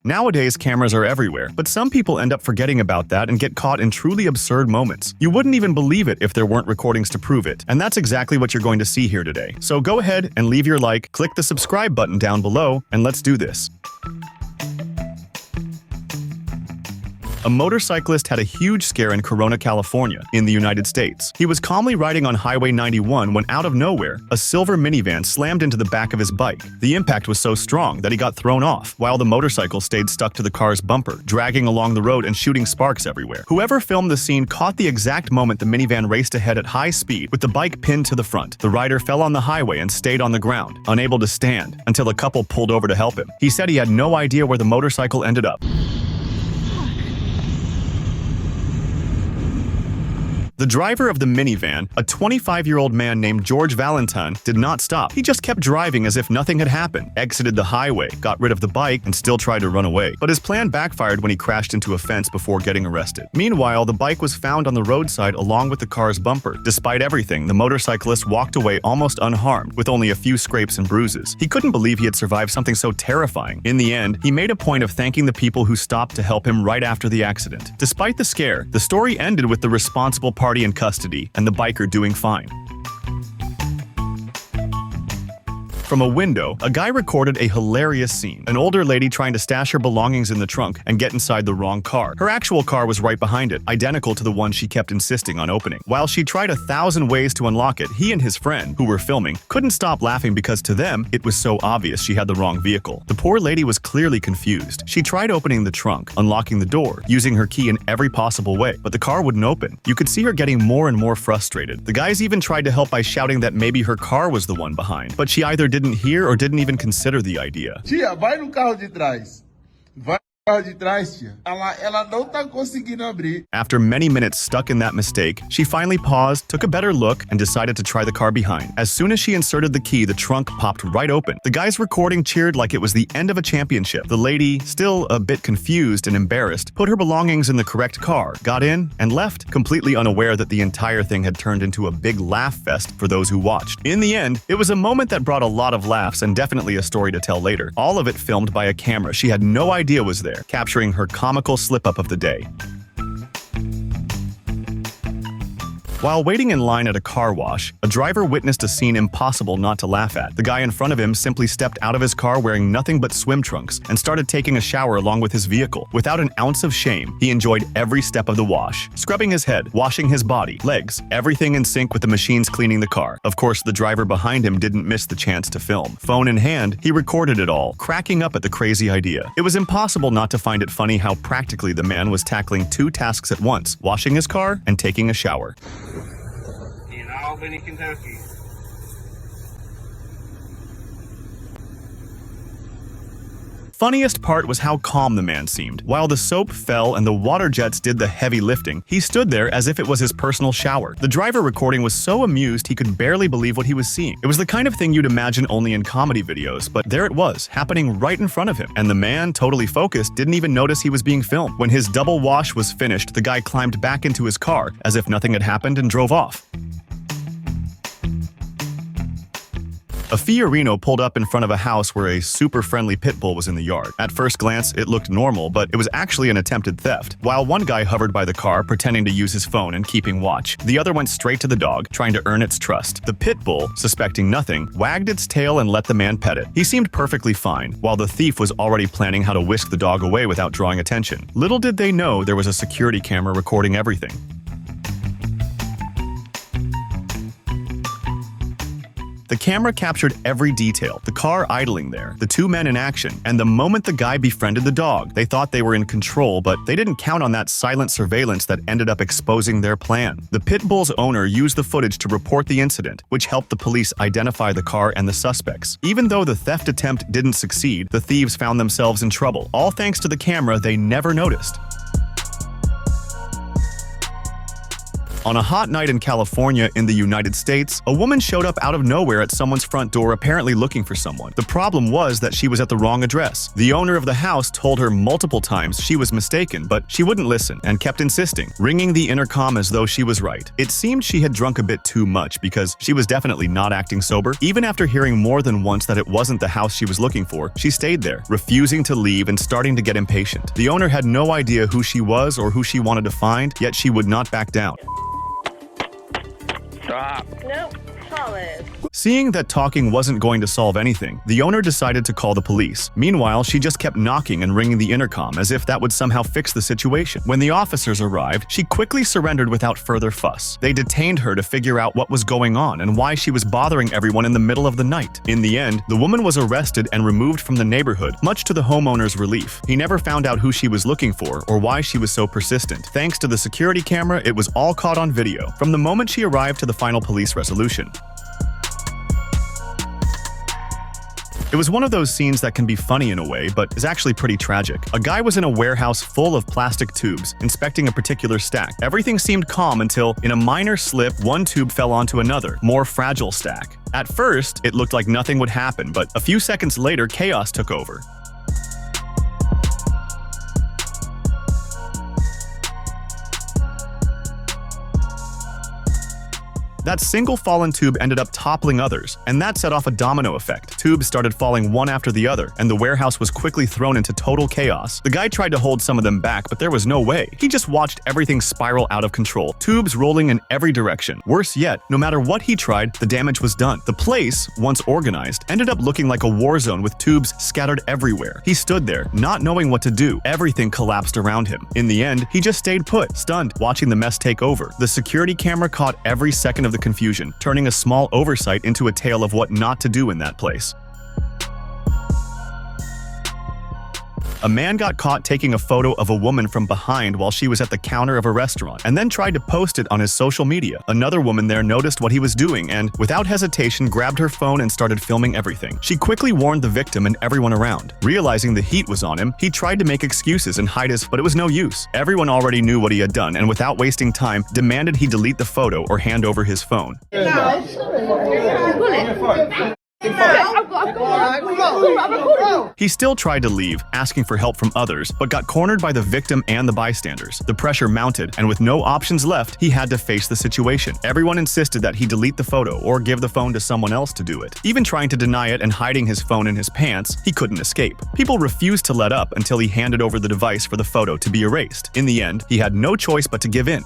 Nowadays, cameras are everywhere, but some people end up forgetting about that and get caught in truly absurd moments. You wouldn't even believe it if there weren't recordings to prove it, and that's exactly what you're going to see here today. So go ahead and leave your like, click the subscribe button down below, and let's do this. A motorcyclist had a huge scare in Corona, California, in the United States. He was calmly riding on Highway 91 when out of nowhere, a silver minivan slammed into the back of his bike. The impact was so strong that he got thrown off, while the motorcycle stayed stuck to the car's bumper, dragging along the road and shooting sparks everywhere. Whoever filmed the scene caught the exact moment the minivan raced ahead at high speed with the bike pinned to the front. The rider fell on the highway and stayed on the ground, unable to stand, until a couple pulled over to help him. He said he had no idea where the motorcycle ended up. The driver of the minivan, a 25-year-old man named George Valentine, did not stop. He just kept driving as if nothing had happened, exited the highway, got rid of the bike, and still tried to run away. But his plan backfired when he crashed into a fence before getting arrested. Meanwhile, the bike was found on the roadside along with the car's bumper. Despite everything, the motorcyclist walked away almost unharmed, with only a few scrapes and bruises. He couldn't believe he had survived something so terrifying. In the end, he made a point of thanking the people who stopped to help him right after the accident. Despite the scare, the story ended with the responsible party in custody and the biker doing fine. From a window, a guy recorded a hilarious scene. An older lady trying to stash her belongings in the trunk and get inside the wrong car. Her actual car was right behind it, identical to the one she kept insisting on opening. While she tried 1,000 ways to unlock it, he and his friend, who were filming, couldn't stop laughing because to them, it was so obvious she had the wrong vehicle. The poor lady was clearly confused. She tried opening the trunk, unlocking the door, using her key in every possible way, but the car wouldn't open. You could see her getting more and more frustrated. The guys even tried to help by shouting that maybe her car was the one behind, but she either didn't hear or didn't even consider the idea. Tia, vai no carro de trás. Vai no carro de trás, tia. Ela não tá conseguindo abrir. After many minutes stuck in that mistake, she finally paused, took a better look, and decided to try the car behind. As soon as she inserted the key, the trunk popped right open. The guys recording cheered like it was the end of a championship. The lady, still a bit confused and embarrassed, put her belongings in the correct car, got in, and left, completely unaware that the entire thing had turned into a big laugh fest for those who watched. In the end, it was a moment that brought a lot of laughs and definitely a story to tell later. All of it filmed by a camera she had no idea was there, capturing her comical slip-up of the day. While waiting in line at a car wash, a driver witnessed a scene impossible not to laugh at. The guy in front of him simply stepped out of his car wearing nothing but swim trunks and started taking a shower along with his vehicle. Without an ounce of shame, he enjoyed every step of the wash, scrubbing his head, washing his body, legs, everything in sync with the machines cleaning the car. Of course, the driver behind him didn't miss the chance to film. Phone in hand, he recorded it all, cracking up at the crazy idea. It was impossible not to find it funny how practically the man was tackling two tasks at once, washing his car and taking a shower. In Albany, Kentucky. Funniest part was how calm the man seemed. While the soap fell and the water jets did the heavy lifting, he stood there as if it was his personal shower. The driver recording was so amused he could barely believe what he was seeing. It was the kind of thing you'd imagine only in comedy videos, but there it was, happening right in front of him. And the man, totally focused, didn't even notice he was being filmed. When his double wash was finished, the guy climbed back into his car as if nothing had happened and drove off. A Fiorino pulled up in front of a house where a super-friendly pit bull was in the yard. At first glance, it looked normal, but it was actually an attempted theft. While one guy hovered by the car, pretending to use his phone and keeping watch, the other went straight to the dog, trying to earn its trust. The pit bull, suspecting nothing, wagged its tail and let the man pet it. He seemed perfectly fine, while the thief was already planning how to whisk the dog away without drawing attention. Little did they know there was a security camera recording everything. The camera captured every detail, the car idling there, the two men in action, and the moment the guy befriended the dog. They thought they were in control, but they didn't count on that silent surveillance that ended up exposing their plan. The pit bull's owner used the footage to report the incident, which helped the police identify the car and the suspects. Even though the theft attempt didn't succeed, the thieves found themselves in trouble, all thanks to the camera they never noticed. On a hot night in California in the United States, a woman showed up out of nowhere at someone's front door apparently looking for someone. The problem was that she was at the wrong address. The owner of the house told her multiple times she was mistaken, but she wouldn't listen and kept insisting, ringing the intercom as though she was right. It seemed she had drunk a bit too much because she was definitely not acting sober. Even after hearing more than once that it wasn't the house she was looking for, she stayed there, refusing to leave and starting to get impatient. The owner had no idea who she was or who she wanted to find, yet she would not back down. Stop. Nope. Solid. Seeing that talking wasn't going to solve anything, the owner decided to call the police. Meanwhile, she just kept knocking and ringing the intercom as if that would somehow fix the situation. When the officers arrived, she quickly surrendered without further fuss. They detained her to figure out what was going on and why she was bothering everyone in the middle of the night. In the end, the woman was arrested and removed from the neighborhood, much to the homeowner's relief. He never found out who she was looking for or why she was so persistent. Thanks to the security camera, it was all caught on video, from the moment she arrived to the final police resolution. It was one of those scenes that can be funny in a way, but is actually pretty tragic. A guy was in a warehouse full of plastic tubes, inspecting a particular stack. Everything seemed calm until, in a minor slip, one tube fell onto another, more fragile stack. At first, it looked like nothing would happen, but a few seconds later, chaos took over. That single fallen tube ended up toppling others, and that set off a domino effect. Tubes started falling one after the other, and the warehouse was quickly thrown into total chaos. The guy tried to hold some of them back, but there was no way. He just watched everything spiral out of control, tubes rolling in every direction. Worse yet, no matter what he tried, the damage was done. The place, once organized, ended up looking like a war zone with tubes scattered everywhere. He stood there, not knowing what to do. Everything collapsed around him. In the end, he just stayed put, stunned, watching the mess take over. The security camera caught every second of the confusion, turning a small oversight into a tale of what not to do in that place. A man got caught taking a photo of a woman from behind while she was at the counter of a restaurant, and then tried to post it on his social media. Another woman there noticed what he was doing and, without hesitation, grabbed her phone and started filming everything. She quickly warned the victim and everyone around. Realizing the heat was on him, he tried to make excuses and hide but it was no use. Everyone already knew what he had done, and without wasting time, demanded he delete the photo or hand over his phone. He still tried to leave, asking for help from others, but got cornered by the victim and the bystanders. The pressure mounted, and with no options left, he had to face the situation. Everyone insisted that he delete the photo or give the phone to someone else to do it. Even trying to deny it and hiding his phone in his pants, he couldn't escape. People refused to let up until he handed over the device for the photo to be erased. In the end, he had no choice but to give in.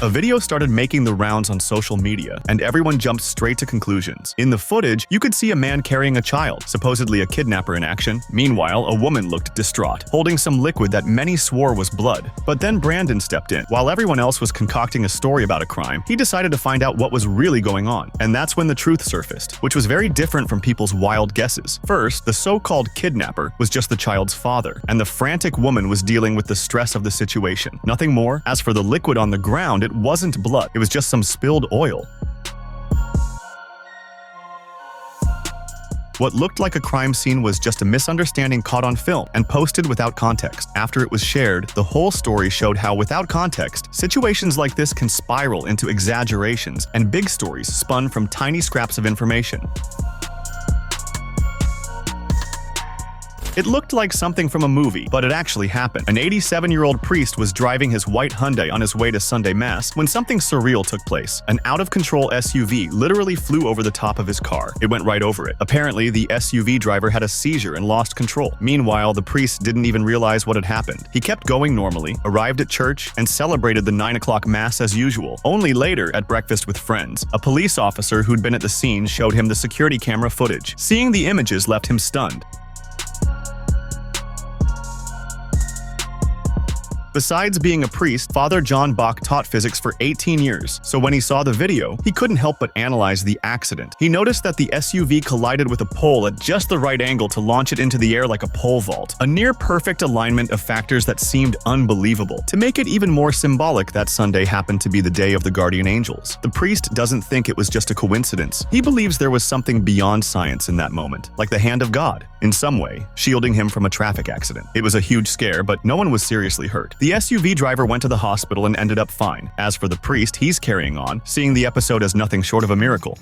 A video started making the rounds on social media, and everyone jumped straight to conclusions. In the footage, you could see a man carrying a child, supposedly a kidnapper in action. Meanwhile, a woman looked distraught, holding some liquid that many swore was blood. But then Brandon stepped in. While everyone else was concocting a story about a crime, he decided to find out what was really going on. And that's when the truth surfaced, which was very different from people's wild guesses. First, the so-called kidnapper was just the child's father, and the frantic woman was dealing with the stress of the situation. Nothing more. As for the liquid on the ground, it wasn't blood, it was just some spilled oil. What looked like a crime scene was just a misunderstanding caught on film and posted without context. After it was shared, the whole story showed how, without context, situations like this can spiral into exaggerations and big stories spun from tiny scraps of information. It looked like something from a movie, but it actually happened. An 87-year-old priest was driving his white Hyundai on his way to Sunday Mass when something surreal took place. An out-of-control SUV literally flew over the top of his car. It went right over it. Apparently, the SUV driver had a seizure and lost control. Meanwhile, the priest didn't even realize what had happened. He kept going normally, arrived at church, and celebrated the 9 o'clock Mass as usual. Only later, at breakfast with friends, a police officer who'd been at the scene showed him the security camera footage. Seeing the images left him stunned. Besides being a priest, Father John Bach taught physics for 18 years, so when he saw the video, he couldn't help but analyze the accident. He noticed that the SUV collided with a pole at just the right angle to launch it into the air like a pole vault, a near-perfect alignment of factors that seemed unbelievable. To make it even more symbolic, that Sunday happened to be the day of the guardian angels. The priest doesn't think it was just a coincidence. He believes there was something beyond science in that moment, like the hand of God, in some way, shielding him from a traffic accident. It was a huge scare, but no one was seriously hurt. The SUV driver went to the hospital and ended up fine. As for the priest, he's carrying on, seeing the episode as nothing short of a miracle.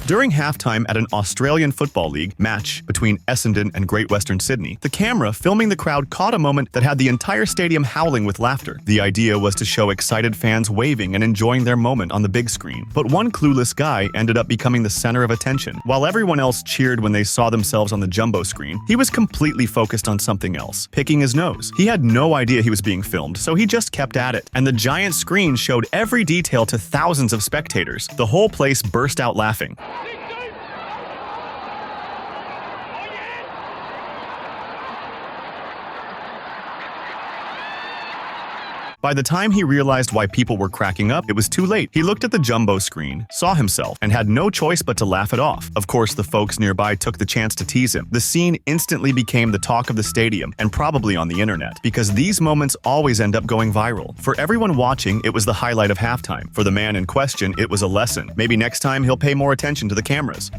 During halftime at an Australian Football League match between Essendon and Great Western Sydney, the camera filming the crowd caught a moment that had the entire stadium howling with laughter. The idea was to show excited fans waving and enjoying their moment on the big screen. But one clueless guy ended up becoming the center of attention. While everyone else cheered when they saw themselves on the jumbo screen, he was completely focused on something else, picking his nose. He had no idea he was being filmed, so he just kept at it. And the giant screen showed every detail to thousands of spectators. The whole place burst out laughing. By the time he realized why people were cracking up, it was too late. He looked at the jumbo screen, saw himself, and had no choice but to laugh it off. Of course, the folks nearby took the chance to tease him. The scene instantly became the talk of the stadium, and probably on the internet, because these moments always end up going viral. For everyone watching, it was the highlight of halftime. For the man in question, it was a lesson. Maybe next time he'll pay more attention to the cameras.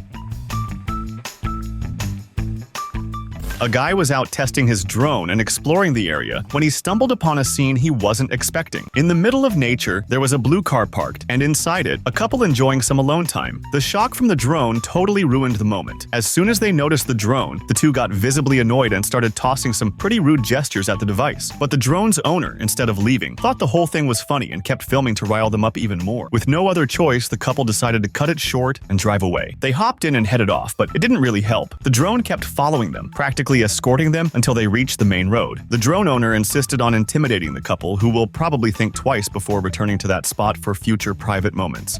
A guy was out testing his drone and exploring the area when he stumbled upon a scene he wasn't expecting. In the middle of nature, there was a blue car parked, and inside it, a couple enjoying some alone time. The shock from the drone totally ruined the moment. As soon as they noticed the drone, the two got visibly annoyed and started tossing some pretty rude gestures at the device. But the drone's owner, instead of leaving, thought the whole thing was funny and kept filming to rile them up even more. With no other choice, the couple decided to cut it short and drive away. They hopped in and headed off, but it didn't really help. The drone kept following them, practically escorting them until they reached the main road. The drone owner insisted on intimidating the couple, who will probably think twice before returning to that spot for future private moments.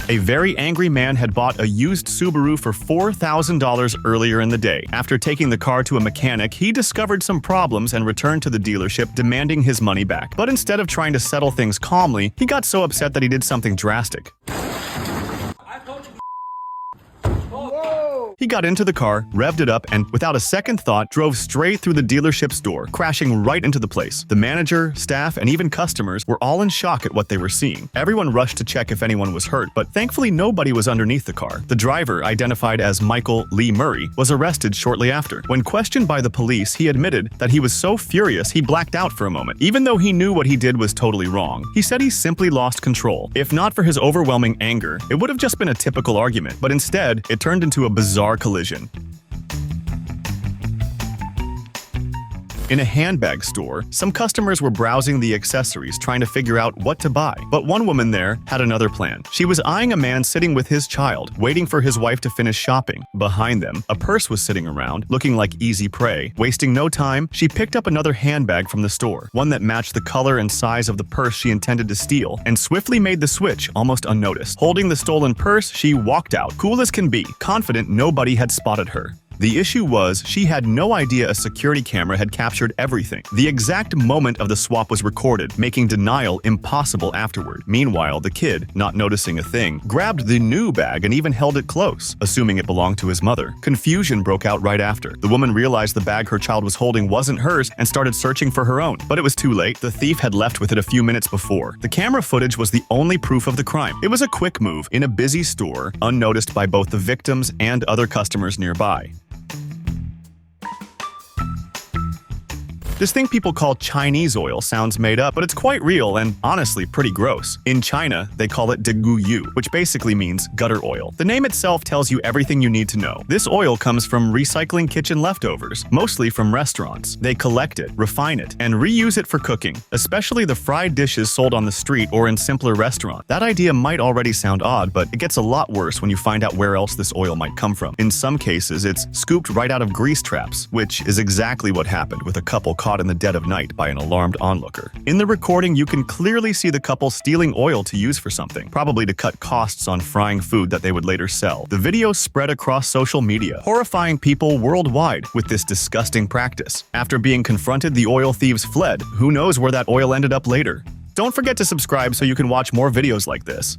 A very angry man had bought a used Subaru for $4,000 earlier in the day. After taking the car to a mechanic, he discovered some problems and returned to the dealership demanding his money back. But instead of trying to settle things calmly, he got so upset that he did something drastic. He got into the car, revved it up, and without a second thought, drove straight through the dealership's door, crashing right into the place. The manager, staff, and even customers were all in shock at what they were seeing. Everyone rushed to check if anyone was hurt, but thankfully nobody was underneath the car. The driver, identified as Michael Lee Murray, was arrested shortly after. When questioned by the police, he admitted that he was so furious he blacked out for a moment. Even though he knew what he did was totally wrong, he said he simply lost control. If not for his overwhelming anger, it would have just been a typical argument, but instead, it turned into a bizarre collision. In a handbag store, some customers were browsing the accessories trying to figure out what to buy. But one woman there had another plan. She was eyeing a man sitting with his child, waiting for his wife to finish shopping. Behind them, a purse was sitting around, looking like easy prey. Wasting no time, she picked up another handbag from the store, one that matched the color and size of the purse she intended to steal, and swiftly made the switch almost unnoticed. Holding the stolen purse, she walked out, cool as can be, confident nobody had spotted her. The issue was, she had no idea a security camera had captured everything. The exact moment of the swap was recorded, making denial impossible afterward. Meanwhile, the kid, not noticing a thing, grabbed the new bag and even held it close, assuming it belonged to his mother. Confusion broke out right after. The woman realized the bag her child was holding wasn't hers and started searching for her own. But it was too late. The thief had left with it a few minutes before. The camera footage was the only proof of the crime. It was a quick move in a busy store, unnoticed by both the victims and other customers nearby. This thing people call Chinese oil sounds made up, but it's quite real and honestly pretty gross. In China, they call it deguyu, which basically means gutter oil. The name itself tells you everything you need to know. This oil comes from recycling kitchen leftovers, mostly from restaurants. They collect it, refine it, and reuse it for cooking, especially the fried dishes sold on the street or in simpler restaurants. That idea might already sound odd, but it gets a lot worse when you find out where else this oil might come from. In some cases, it's scooped right out of grease traps, which is exactly what happened with a couple caught in the dead of night by an alarmed onlooker. In the recording, you can clearly see the couple stealing oil to use for something, probably to cut costs on frying food that they would later sell. The video spread across social media, horrifying people worldwide with this disgusting practice. After being confronted, the oil thieves fled. Who knows where that oil ended up later? Don't forget to subscribe so you can watch more videos like this.